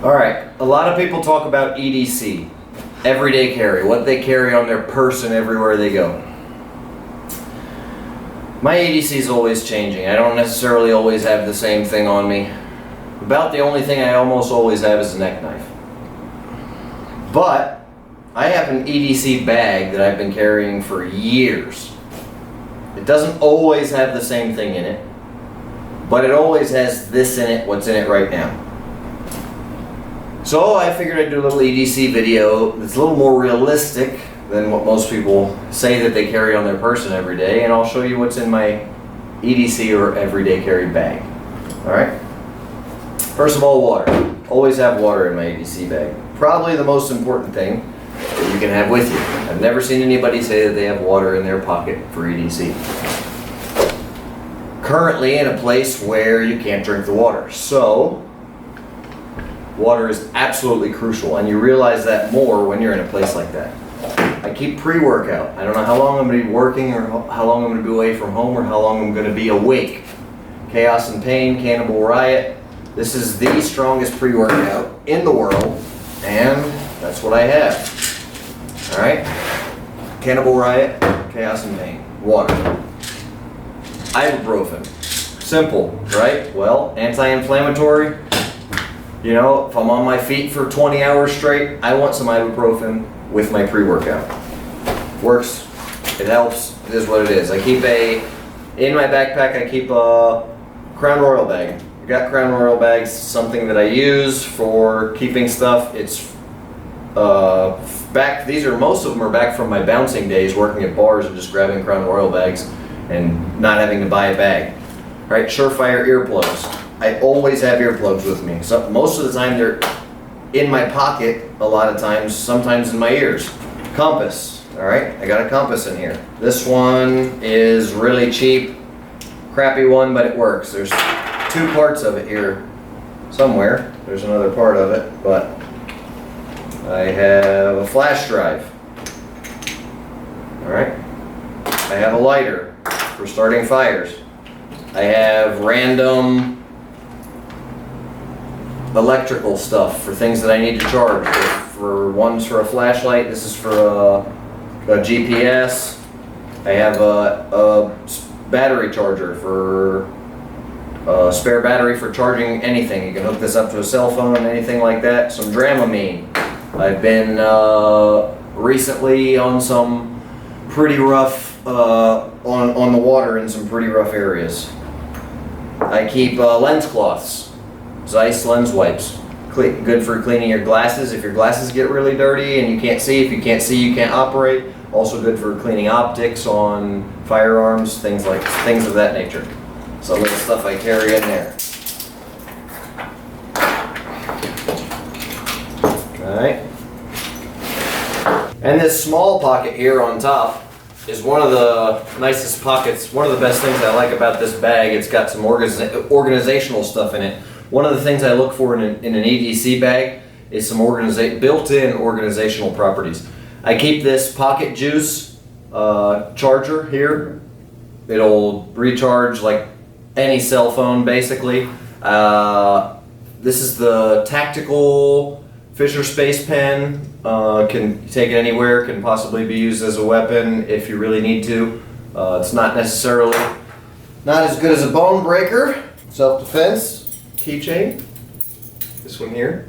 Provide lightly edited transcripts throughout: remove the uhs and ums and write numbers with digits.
Alright, a lot of people talk about EDC, everyday carry, what they carry on their person everywhere they go. My EDC is always changing. I don't necessarily always have the same thing on me. About the only thing I almost always have is a neck knife. But I have an EDC bag that I've been carrying for years. It doesn't always have the same thing in it, but it always has this in it, what's in it right now. So I figured I'd do a little EDC video that's a little more realistic than what most people say that they carry on their person every day, and I'll show you what's in my EDC or everyday carry bag. Alright? First of all, water. Always have water in my EDC bag. Probably the most important thing that you can have with you. I've never seen anybody say that they have water in their pocket for EDC. Currently in a place where you can't drink the water. So, water is absolutely crucial, and you realize that more when you're in a place like that. I keep pre-workout. I don't know how long I'm going to be working, or how long I'm going to be away from home, or how long I'm going to be awake. Chaos and Pain, Cannibal Riot. This is the strongest pre-workout in the world, and that's what I have. Alright? Cannibal Riot, Chaos and Pain, water. Ibuprofen. Simple, right? Well, anti-inflammatory. You know, if I'm on my feet for 20 hours straight, I want some ibuprofen with my pre-workout. Works, it helps, it is what it is. I keep in my backpack I keep a Crown Royal bag. I got Crown Royal bags, something that I use for keeping stuff. It's most of them are back from my bouncing days, working at bars and just grabbing Crown Royal bags and not having to buy a bag. All right, Surefire earplugs. I always have earplugs with me. So most of the time they're in my pocket, a lot of times, sometimes in my ears. Compass, all right? I got a compass in here. This one is really cheap, crappy one, but it works. There's two parts of it here somewhere. There's another part of it, but I have a flash drive, all right? I have a lighter for starting fires. I have random electrical stuff for things that I need to charge. One's for a flashlight, this is for a GPS. I have a battery charger for a spare battery for charging anything. You can hook this up to a cell phone, anything like that. Some Dramamine. I've been recently on some pretty rough, on the water in some pretty rough areas. I keep lens cloths. Zeiss lens wipes. Good for cleaning your glasses if your glasses get really dirty and you can't see. If you can't see, you can't operate. Also good for cleaning optics on firearms, things of that nature. Some of the stuff I carry in there. Alright. And this small pocket here on top is one of the nicest pockets. One of the best things I like about this bag, it's got some organizational stuff in it. One of the things I look for in an EDC bag is some built-in organizational properties. I keep this pocket juice charger here. It'll recharge like any cell phone basically. This is the tactical Fisher Space Pen. Can take it anywhere, can possibly be used as a weapon if you really need to. It's not necessarily, not as good as a bone breaker. Self-defense. Keychain, this one here,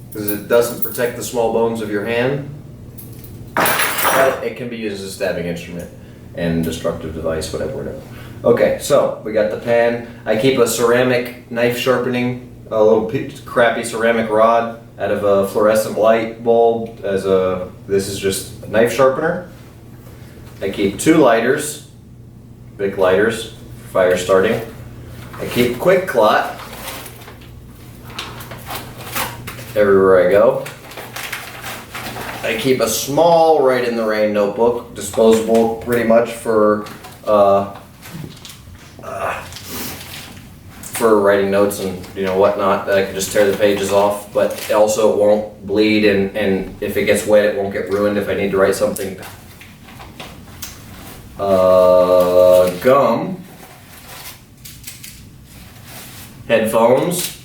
because it doesn't protect the small bones of your hand, but it can be used as a stabbing instrument and destructive device, whatever. Okay, so we got the pen. I keep a ceramic knife sharpening, a little crappy ceramic rod out of a fluorescent light bulb. This is just a knife sharpener. I keep two lighters, big lighters for fire starting. I keep Quick Clot everywhere I go. I keep a small Write in the Rain notebook, disposable pretty much for writing notes and whatnot, that I can just tear the pages off, but also it won't bleed, and if it gets wet it won't get ruined if I need to write something. Gum. Headphones.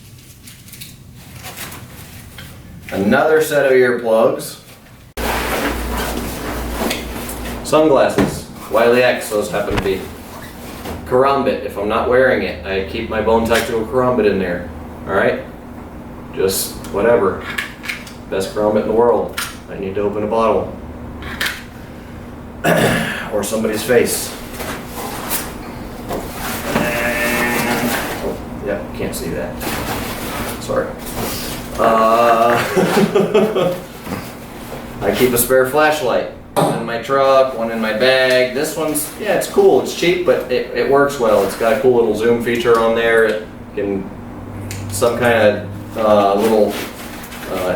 Another set of earplugs. Sunglasses. Wiley X, those happen to be. Karambit, if I'm not wearing it, I keep my bone tactical karambit in there. Alright? Just whatever. Best karambit in the world. I need to open a bottle. Or somebody's face. Oh, yeah, can't see that. Sorry. I keep a spare flashlight. One in my truck, one in my bag. This one's, yeah, it's cool. It's cheap, but it works well. It's got a cool little zoom feature on there. It can, some kind of little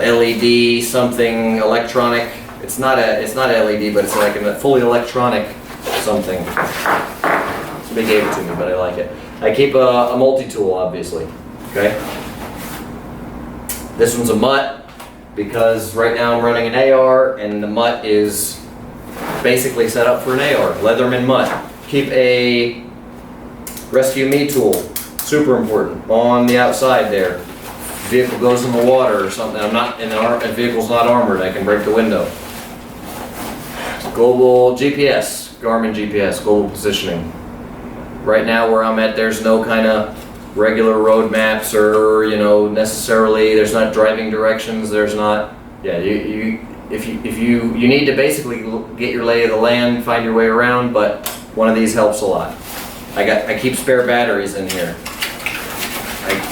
LED, something electronic. It's not LED, but it's like a fully electronic something. Somebody gave it to me, but I like it. I keep a multi-tool, obviously. Okay. This one's a mutt because right now I'm running an AR, and the mutt is basically set up for an AR. Leatherman mutt. Keep a rescue me tool. Super important. On the outside there. Vehicle goes in the water or something. I'm not in the vehicle's not armored. I can break the window. Global GPS, Garmin GPS, global positioning. Right now where I'm at, there's no kind of regular road maps or, you know, necessarily, there's not driving directions, there's not, yeah, if you need to basically get your lay of the land, find your way around, but one of these helps a lot. I keep spare batteries in here.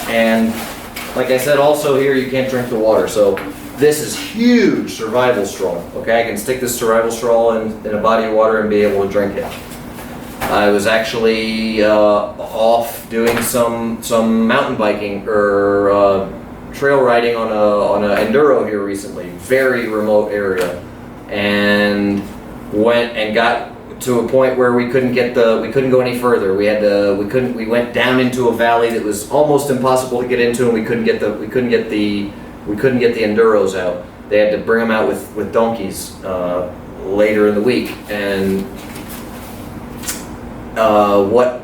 And like I said, also here you can't drink the water, so this is huge survival straw. Okay, I can stick this survival straw in a body of water and be able to drink it. I was actually off doing some mountain biking or trail riding on an enduro here recently, very remote area, and went and got to a point where we couldn't go any further. We went down into a valley that was almost impossible to get into, and we couldn't get the enduros out. They had to bring them out with donkeys later in the week, and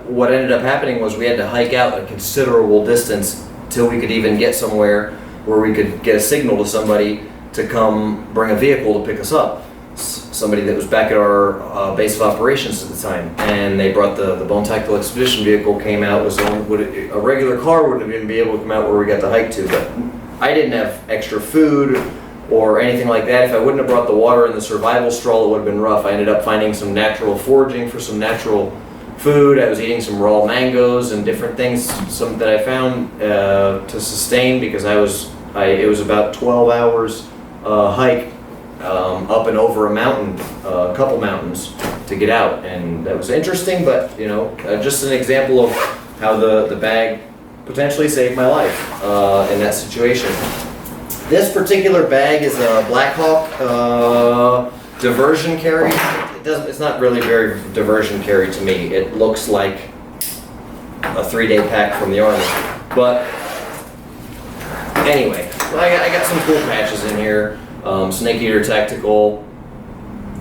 what ended up happening was we had to hike out a considerable distance till we could even get somewhere where we could get a signal to somebody to come bring a vehicle to pick us up. Somebody that was back at our base of operations at the time, and they brought the Bone Tactical Expedition vehicle, came out, a regular car wouldn't even be able to come out where we got to hike to, but I didn't have extra food or anything like that. If I wouldn't have brought the water and the survival straw, it would have been rough. I ended up finding some natural foraging for some natural food. I was eating some raw mangoes and different things, some that I found to sustain, because it was about 12 hours hike up and over a mountain, a couple mountains to get out, and that was interesting. But you know, just an example of how the bag potentially saved my life in that situation. This particular bag is a Blackhawk diversion carry. It's not really very diversion carry to me. It looks like a 3-day pack from the Army. But anyway, I got some cool patches in here. Snake Eater Tactical,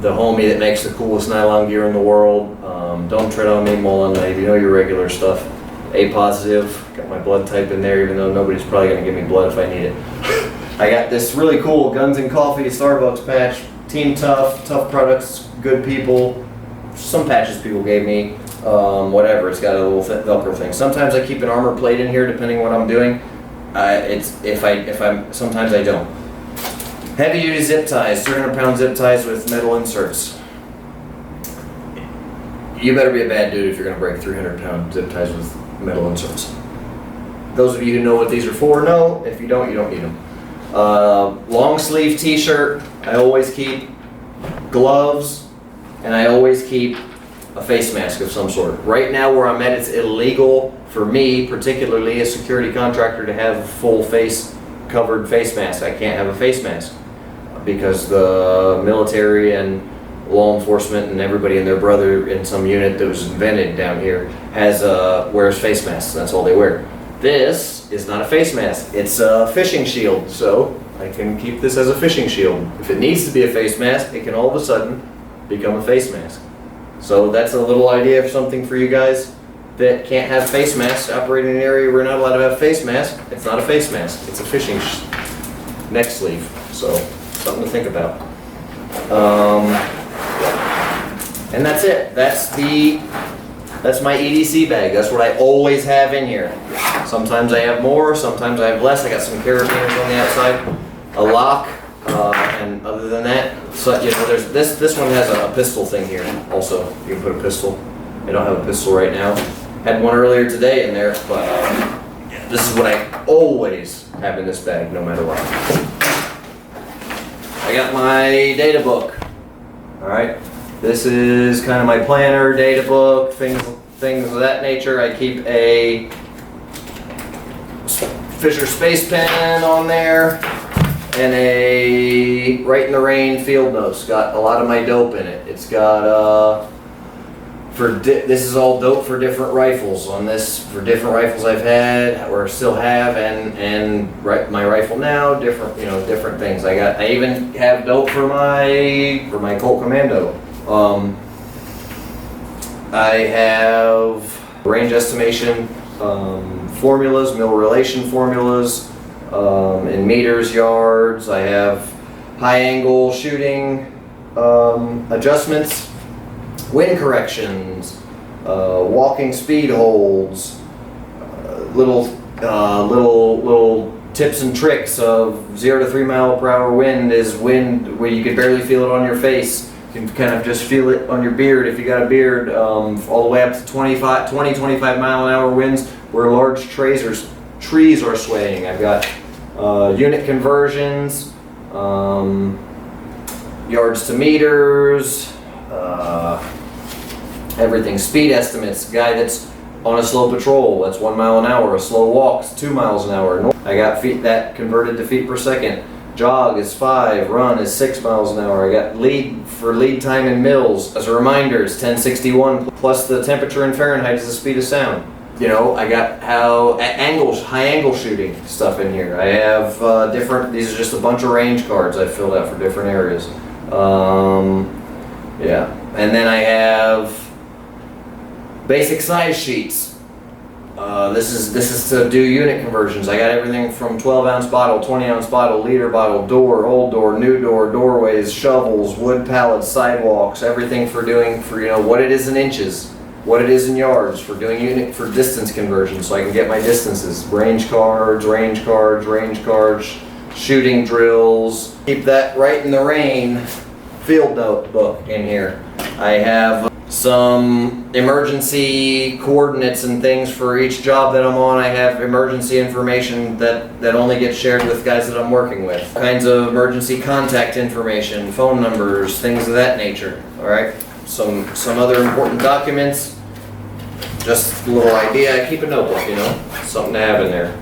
the homie that makes the coolest nylon gear in the world. Don't tread on me, Mullen, you know your regular stuff. A positive, got my blood type in there, even though nobody's probably going to give me blood if I need it. I got this really cool Guns and Coffee Starbucks patch. Team Tough Products, good people. Some patches people gave me, whatever. It's got a little Velcro thing. Sometimes I keep an armor plate in here, depending on what I'm doing. Sometimes I don't. Heavy duty zip ties, 300-pound zip ties with metal inserts. You better be a bad dude if you're going to break 300-pound zip ties with metal inserts. Those of you who know what these are for know. If you don't, you don't need them. Long sleeve t-shirt, I always keep. Gloves, and I always keep a face mask of some sort. Right now where I'm at, it's illegal for me, particularly a security contractor, to have a full face covered face mask. I can't have a face mask because the military and law enforcement and everybody and their brother in some unit that was invented down here wears face masks. That's all they wear. This is not a face mask. It's a fishing shield, so I can keep this as a fishing shield. If it needs to be a face mask, it can all of a sudden become a face mask. So that's a little idea of something for you guys that can't have face masks, operating in an area where we're not allowed to have face mask. It's not a face mask, it's a fishing neck sleeve. So something to think about. And that's it. That's my EDC bag. That's what I always have in here. Sometimes I have more, sometimes I have less. I got some carabiners on the outside, a lock, and other than that, so you know, there's this one has a pistol thing here. Also, you can put a pistol. I don't have a pistol right now. Had one earlier today in there, but this is what I always have in this bag, no matter what. I got my data book. All right. This is kind of my planner, data book, things of that nature. I keep a Fisher Space Pen on there and a Right in the Rain field notes. Got a lot of my dope in it. It's got this is all dope for different rifles. On this, for different rifles I've had or still have, and my rifle now, different things. I even have dope for my Colt Commando. I have range estimation formulas, mil relation formulas, in meters, yards. I have high angle shooting adjustments, wind corrections, walking speed holds, little tips and tricks of 0 to 3 mile per hour wind is wind where you could barely feel it on your face. You can kind of just feel it on your beard if you got a beard, all the way up to 25 mile an hour winds where large trees are swaying. I've got unit conversions, yards to meters, everything. Speed estimates. Guy that's on a slow patrol, that's 1 mile an hour. A slow walk, 2 miles an hour. I got feet that converted to feet per second. Jog is 5, run is 6 miles an hour. I got lead time in mils. As a reminder, it's 1061 plus the temperature in Fahrenheit is the speed of sound. You know, I got high angle shooting stuff in here. I have these are just a bunch of range cards I filled out for different areas. Yeah, and then I have basic size sheets. This is to do unit conversions. I got everything from 12-ounce bottle, 20-ounce bottle, liter bottle, door, old door, new door, doorways, shovels, wood pallets, sidewalks, everything for what it is in inches, what it is in yards, for doing for distance conversions, so I can get my distances, range cards, shooting drills. Keep that Right in the Rain field note book in here. I have some emergency coordinates and things for each job that I'm on. I have emergency information that only gets shared with guys that I'm working with. All kinds of emergency contact information, phone numbers, things of that nature. All right. Some other important documents. Just a little idea. I keep a notebook, something to have in there.